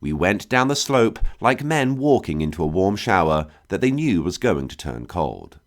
We went down the slope like men walking into a warm shower that they knew was going to turn cold.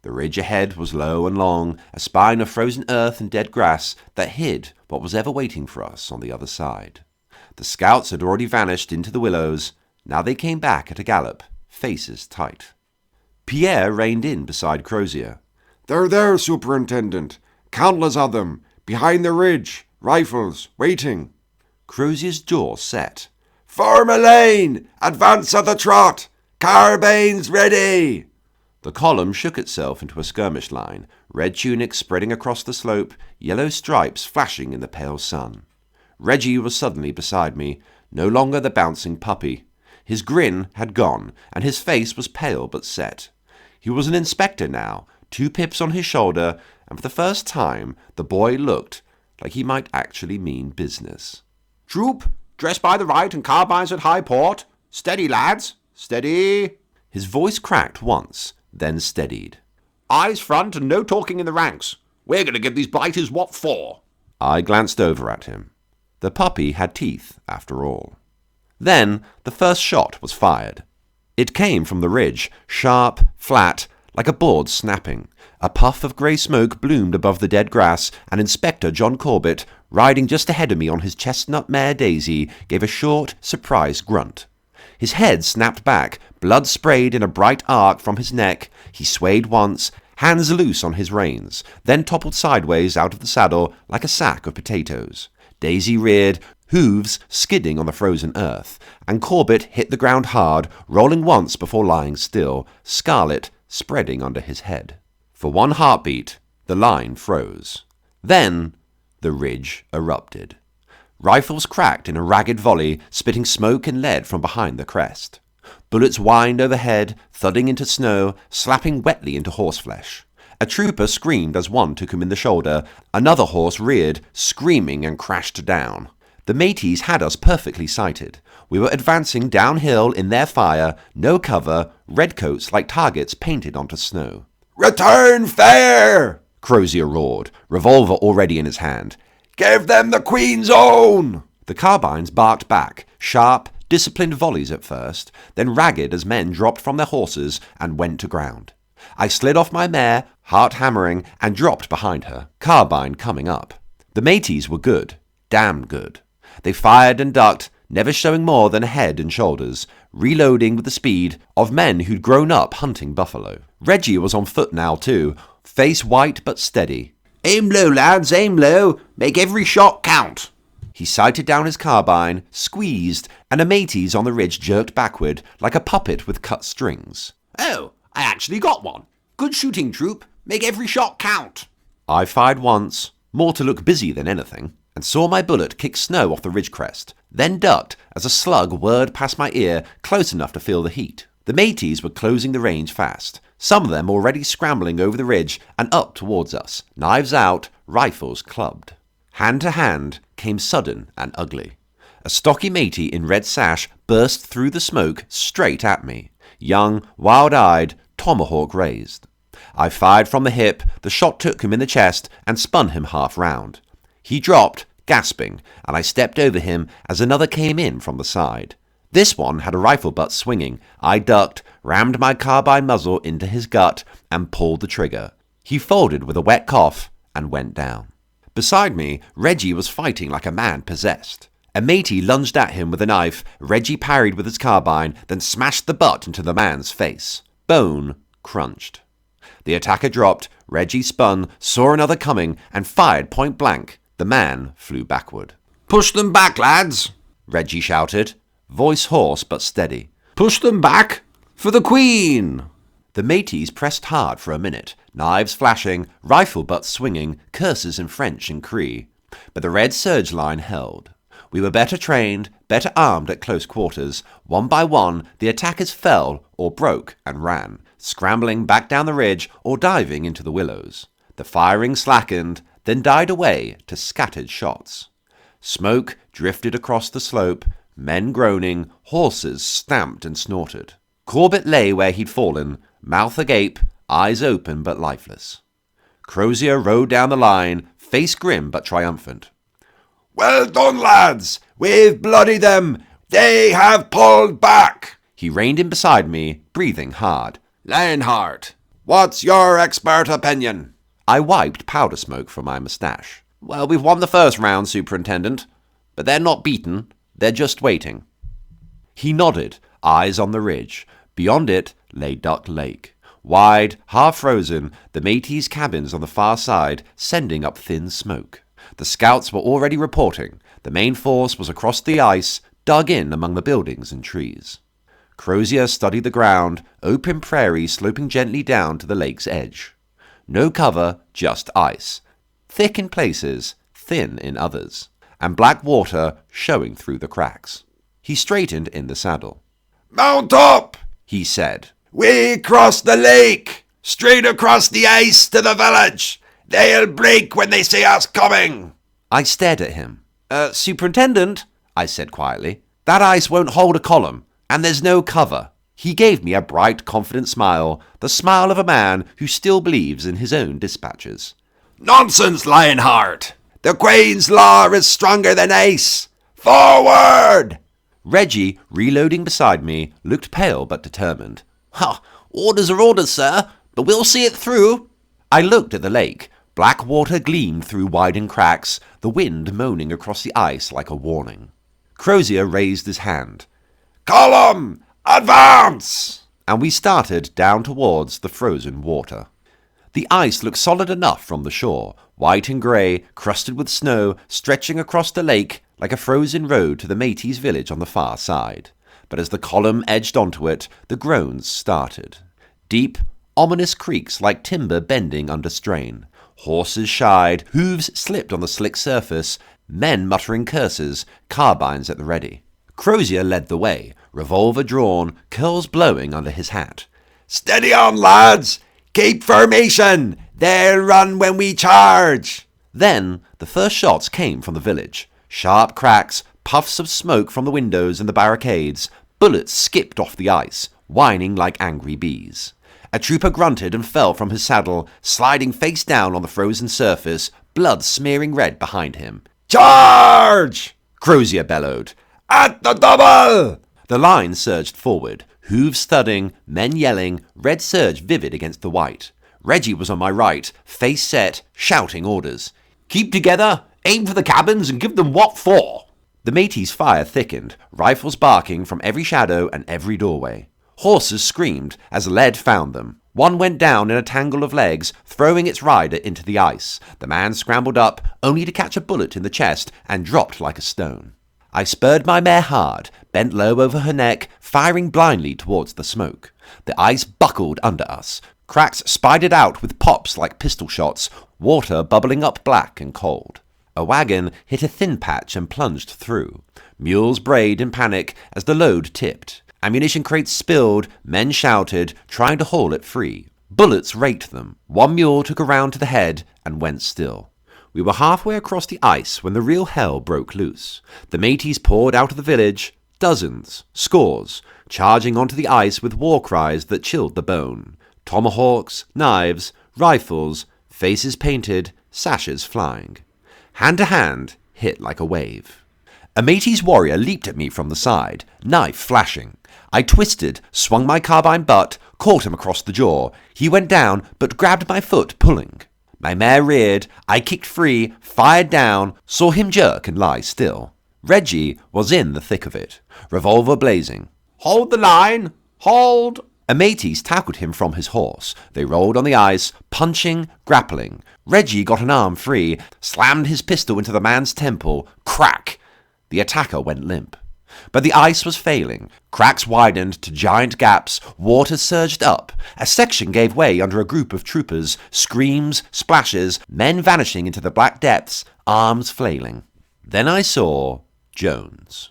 The ridge ahead was low and long, a spine of frozen earth and dead grass that hid what was ever waiting for us on the other side. The scouts had already vanished into the willows. Now they came back at a gallop, faces tight. Pierre reined in beside Crozier. "They're there, Superintendent. Countless of them. Behind the ridge. Rifles. Waiting." Crozier's jaw set. "Form a lane! Advance at the trot! Carbines ready!" The column shook itself into a skirmish line, red tunics spreading across the slope, yellow stripes flashing in the pale sun. Reggie was suddenly beside me, no longer the bouncing puppy. His grin had gone, and his face was pale but set. He was an inspector now, 2 pips on his shoulder, and for the first time the boy looked like he might actually mean business. "Troop, dress by the right and carbines at high port. Steady, lads, steady." His voice cracked once, then steadied. "Eyes front and no talking in the ranks. We're going to give these blighters what for." I glanced over at him. The puppy had teeth, after all. Then the first shot was fired. It came from the ridge, sharp, flat, like a board snapping. A puff of grey smoke bloomed above the dead grass, and Inspector John Corbett, riding just ahead of me on his chestnut mare Daisy, gave a short, surprised grunt. His head snapped back, blood sprayed in a bright arc from his neck. He swayed once, hands loose on his reins, then toppled sideways out of the saddle like a sack of potatoes. Daisy reared, hooves skidding on the frozen earth, and Corbett hit the ground hard, rolling once before lying still, scarlet spreading under his head. For one heartbeat, the line froze. Then the ridge erupted. Rifles cracked in a ragged volley, spitting smoke and lead from behind the crest. Bullets whined overhead, thudding into snow, slapping wetly into horseflesh. A trooper screamed as one took him in the shoulder. Another horse reared, screaming, and crashed down. The mateys had us perfectly sighted. We were advancing downhill in their fire, no cover, redcoats like targets painted onto snow. "Return fire!" Crozier roared, revolver already in his hand. "Give them the Queen's Own!" The carbines barked back, sharp, disciplined volleys at first, then ragged as men dropped from their horses and went to ground. I slid off my mare, heart hammering, and dropped behind her, carbine coming up. The mateys were good, damn good. They fired and ducked, never showing more than a head and shoulders, reloading with the speed of men who'd grown up hunting buffalo. Reggie was on foot now too, face white but steady. "Aim low, lads, aim low. Make every shot count." He sighted down his carbine, squeezed, and a mateys on the ridge jerked backward like a puppet with cut strings. "Oh, I actually got one. Good shooting, troop. Make every shot count." I fired once, more to look busy than anything, and saw my bullet kick snow off the ridge crest, then ducked as a slug whirred past my ear close enough to feel the heat. The mateys were closing the range fast, some of them already scrambling over the ridge and up towards us, knives out, rifles clubbed. Hand to hand came sudden and ugly. A stocky matey in red sash burst through the smoke straight at me, young, wild-eyed, tomahawk raised. I fired from the hip, the shot took him in the chest and spun him half round. He dropped, gasping, and I stepped over him as another came in from the side. This one had a rifle butt swinging. I ducked, rammed my carbine muzzle into his gut, and pulled the trigger. He folded with a wet cough and went down. Beside me, Reggie was fighting like a man possessed. A matey lunged at him with a knife. Reggie parried with his carbine, then smashed the butt into the man's face. Bone crunched. The attacker dropped. Reggie spun, saw another coming, and fired point blank. The man flew backward. "Push them back, lads," Reggie shouted, voice hoarse but steady. "Push them back for the Queen." The mateys pressed hard for a minute, knives flashing, rifle butts swinging, curses in French and Cree. But the red surge line held. We were better trained, better armed at close quarters. One by one, the attackers fell or broke and ran, scrambling back down the ridge or diving into the willows. The firing slackened, then died away to scattered shots. Smoke drifted across the slope, men groaning, horses stamped and snorted. Corbett lay where he'd fallen, mouth agape, eyes open but lifeless. Crozier rode down the line, face grim but triumphant. "Well done, lads! We've bloodied them! They have pulled back. He reined in beside me, breathing hard. Lionheart, what's your expert opinion? I wiped powder smoke from my moustache. Well, we've won the first round, Superintendent. But they're not beaten. They're just waiting. He nodded, eyes on the ridge. Beyond it lay Duck Lake. Wide, half-frozen, the Métis' cabins on the far side sending up thin smoke. The scouts were already reporting. The main force was across the ice, dug in among the buildings and trees. Crozier studied the ground, open prairie sloping gently down to the lake's edge. No cover, just ice. Thick in places, thin in others, and black water showing through the cracks. He straightened in the saddle. Mount up, he said. We cross the lake, straight across the ice to the village. They'll break when they see us coming. I stared at him. Superintendent, I said quietly, that ice won't hold a column, and there's no cover. He gave me a bright, confident smile, the smile of a man who still believes in his own dispatches. Nonsense, Lionheart. The Queen's law is stronger than ice. Forward! Reggie, reloading beside me, looked pale but determined. Ha! Orders are orders, sir, but we'll see it through. I looked at the lake. Black water gleamed through widened cracks, the wind moaning across the ice like a warning. Crozier raised his hand. Column! Advance! And we started down towards the frozen water. The ice looked solid enough from the shore, white and grey, crusted with snow, stretching across the lake like a frozen road to the Métis' village on the far side. But as the column edged onto it, the groans started. Deep, ominous creaks like timber bending under strain. Horses shied, hooves slipped on the slick surface, men muttering curses, carbines at the ready. Crozier led the way, revolver drawn, curls blowing under his hat. Steady on, lads! Keep formation! They'll run when we charge! Then the first shots came from the village. Sharp cracks, puffs of smoke from the windows and the barricades. Bullets skipped off the ice, whining like angry bees. A trooper grunted and fell from his saddle, sliding face down on the frozen surface, blood smearing red behind him. Charge! Crozier bellowed. At the double! The line surged forward, hooves thudding, men yelling, red surge vivid against the white. Reggie was on my right, face set, shouting orders. Keep together, aim for the cabins, and give them what for. The Métis' fire thickened, rifles barking from every shadow and every doorway. Horses screamed as lead found them. One went down in a tangle of legs, throwing its rider into the ice. The man scrambled up, only to catch a bullet in the chest, and dropped like a stone. I spurred my mare hard, bent low over her neck, firing blindly towards the smoke. The ice buckled under us. Cracks spidered out with pops like pistol shots, water bubbling up black and cold. A wagon hit a thin patch and plunged through. Mules brayed in panic as the load tipped. Ammunition crates spilled, men shouted, trying to haul it free. Bullets raked them. One mule took a round to the head and went still. We were halfway across the ice when the real hell broke loose. The Métis poured out of the village, dozens, scores, charging onto the ice with war cries that chilled the bone. Tomahawks, knives, rifles, faces painted, sashes flying. Hand to hand, hit like a wave. A Métis warrior leaped at me from the side, knife flashing. I twisted, swung my carbine butt, caught him across the jaw. He went down, but grabbed my foot, pulling. My mare reared, I kicked free, fired down, saw him jerk and lie still. Reggie was in the thick of it, revolver blazing. Hold the line! Hold! A Métis tackled him from his horse. They rolled on the ice, punching, grappling. Reggie got an arm free, slammed his pistol into the man's temple. Crack! The attacker went limp. But the ice was failing. Cracks widened to giant gaps. Water surged up. A section gave way under a group of troopers. Screams, splashes, men vanishing into the black depths, arms flailing. Then I saw Jones.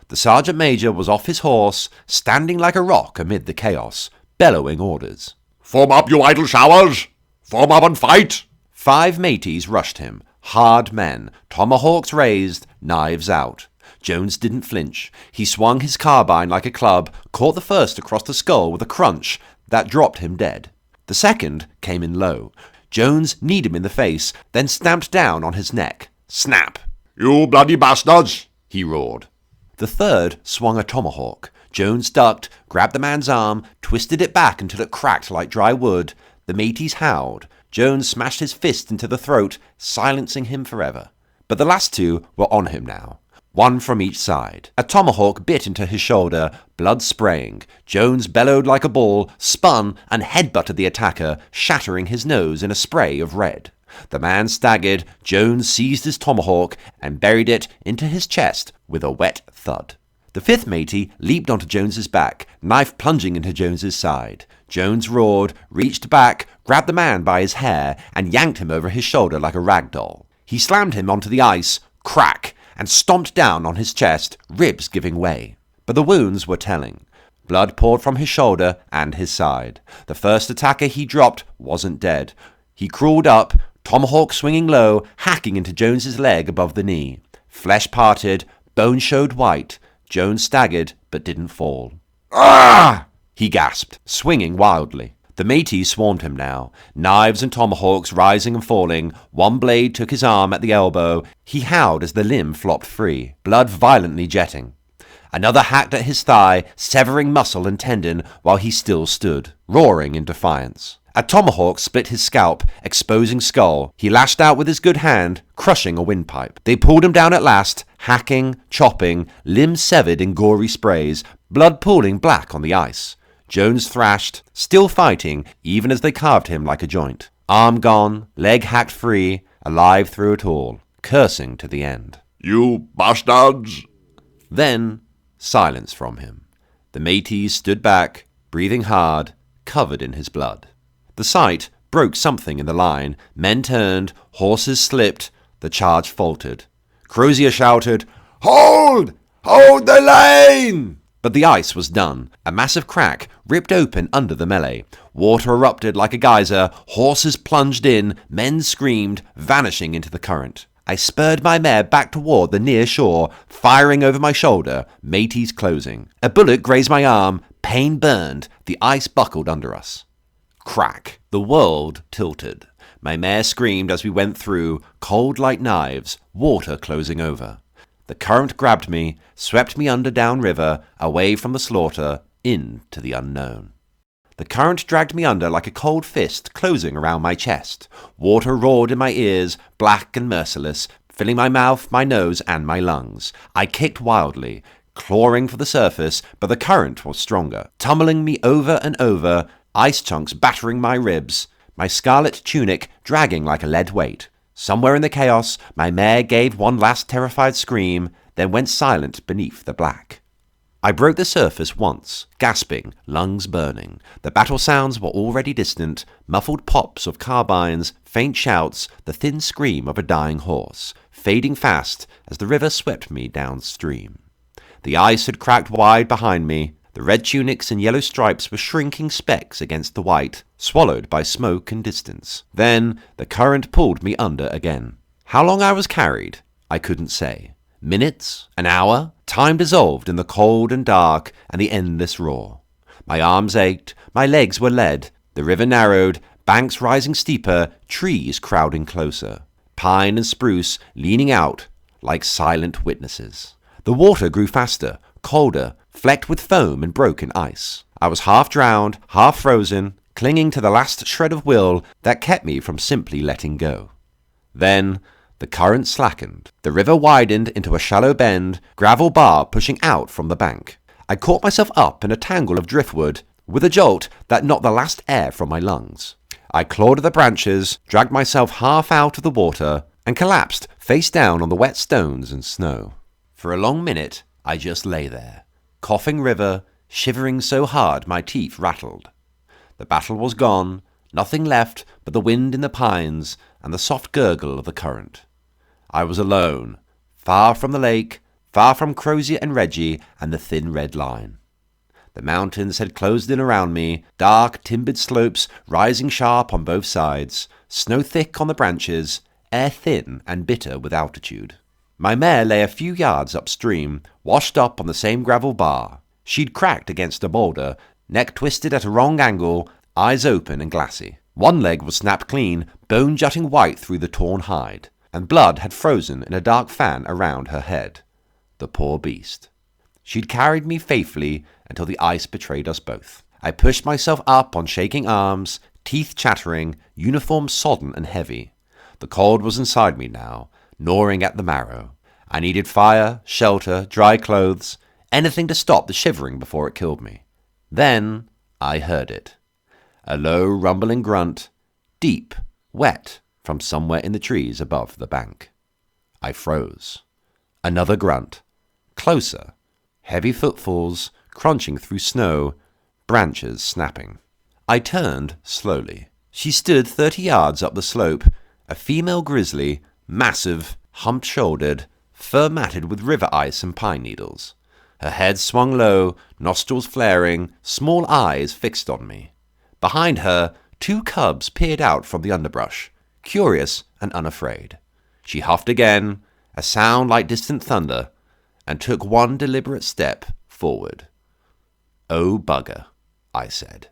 The sergeant major was off his horse, standing like a rock amid the chaos, bellowing orders. Form up, you idle showers! Form up and fight! 5 Métis rushed him, hard men, tomahawks raised, knives out. Jones didn't flinch. He swung his carbine like a club, caught the first across the skull with a crunch that dropped him dead. The second came in low. Jones kneed him in the face, then stamped down on his neck. Snap! You bloody bastards! He roared. The third swung a tomahawk. Jones ducked, grabbed the man's arm, twisted it back until it cracked like dry wood. The mateys howled. Jones smashed his fist into the throat, silencing him forever. But the last two were on him now, one from each side. A tomahawk bit into his shoulder, blood spraying. Jones bellowed like a bull, spun, and headbutted the attacker, shattering his nose in a spray of red. The man staggered. Jones seized his tomahawk and buried it into his chest with a wet thud. The fifth matey leaped onto Jones's back, knife plunging into Jones's side. Jones roared, reached back, grabbed the man by his hair, and yanked him over his shoulder like a rag doll. He slammed him onto the ice, crack, and stomped down on his chest, ribs giving way. But the wounds were telling. Blood poured from his shoulder and his side. The first attacker he dropped wasn't dead. He crawled up, tomahawk swinging low, hacking into Jones's leg above the knee. Flesh parted, bone showed white. Jones staggered, but didn't fall. "Ah!" he gasped, swinging wildly. The mateys swarmed him now, knives and tomahawks rising and falling. One blade took his arm at the elbow. He howled as the limb flopped free, blood violently jetting. Another hacked at his thigh, severing muscle and tendon while he still stood, roaring in defiance. A tomahawk split his scalp, exposing skull. He lashed out with his good hand, crushing a windpipe. They pulled him down at last, hacking, chopping, limbs severed in gory sprays, blood pooling black on the ice. Jones thrashed, still fighting, even as they carved him like a joint. Arm gone, leg hacked free, alive through it all, cursing to the end. "You bastards!" Then, silence from him. The mateys stood back, breathing hard, covered in his blood. The sight broke something in the line. Men turned, horses slipped, the charge faltered. Crozier shouted, "Hold! Hold the line!" But the ice was done. A massive crack ripped open under the melee. Water erupted like a geyser. Horses plunged in. Men screamed, vanishing into the current. I spurred my mare back toward the near shore, firing over my shoulder, mateys closing. A bullet grazed my arm. Pain burned. The ice buckled under us. Crack. The world tilted. My mare screamed as we went through, cold like knives, water closing over. The current grabbed me, swept me under downriver, away from the slaughter, into the unknown. The current dragged me under like a cold fist closing around my chest. Water roared in my ears, black and merciless, filling my mouth, my nose, and my lungs. I kicked wildly, clawing for the surface, but the current was stronger, tumbling me over and over, ice chunks battering my ribs, my scarlet tunic dragging like a lead weight. Somewhere in the chaos, my mare gave one last terrified scream, then went silent beneath the black. I broke the surface once, gasping, lungs burning. The battle sounds were already distant, muffled pops of carbines, faint shouts, the thin scream of a dying horse, fading fast as the river swept me downstream. The ice had cracked wide behind me. The red tunics and yellow stripes were shrinking specks against the white, swallowed by smoke and distance. Then the current pulled me under again. How long I was carried, I couldn't say. Minutes? An hour? Time dissolved in the cold and dark and the endless roar. My arms ached, my legs were lead. The river narrowed, banks rising steeper, trees crowding closer. Pine and spruce leaning out like silent witnesses. The water grew faster, colder, flecked with foam and broken ice. I was half drowned, half frozen, clinging to the last shred of will that kept me from simply letting go. Then the current slackened. The river widened into a shallow bend, gravel bar pushing out from the bank. I caught myself up in a tangle of driftwood, with a jolt that knocked the last air from my lungs. I clawed at the branches, dragged myself half out of the water, and collapsed face down on the wet stones and snow. For a long minute, I just lay there, coughing river, shivering so hard my teeth rattled. The battle was gone, nothing left but the wind in the pines and the soft gurgle of the current. I was alone, far from the lake, far from Crozier and Reggie and the thin red line. The mountains had closed in around me, dark timbered slopes rising sharp on both sides, snow thick on the branches, air thin and bitter with altitude. My mare lay a few yards upstream, washed up on the same gravel bar. She'd cracked against a boulder, neck twisted at a wrong angle, eyes open and glassy. One leg was snapped clean, bone jutting white through the torn hide, and blood had frozen in a dark fan around her head. The poor beast. She'd carried me faithfully until the ice betrayed us both. I pushed myself up on shaking arms, teeth chattering, uniform sodden and heavy. The cold was inside me now, gnawing at the marrow. I needed fire, shelter, dry clothes, anything to stop the shivering before it killed me. Then I heard it. A low, rumbling grunt, deep, wet, from somewhere in the trees above the bank. I froze. Another grunt. Closer. Heavy footfalls, crunching through snow, branches snapping. I turned slowly. She stood 30 yards up the slope, a female grizzly, massive, humped-shouldered, fur-matted with river ice and pine needles. Her head swung low, nostrils flaring, small eyes fixed on me. Behind her, 2 cubs peered out from the underbrush, curious and unafraid. She huffed again, a sound like distant thunder, and took one deliberate step forward. "Oh, bugger," I said.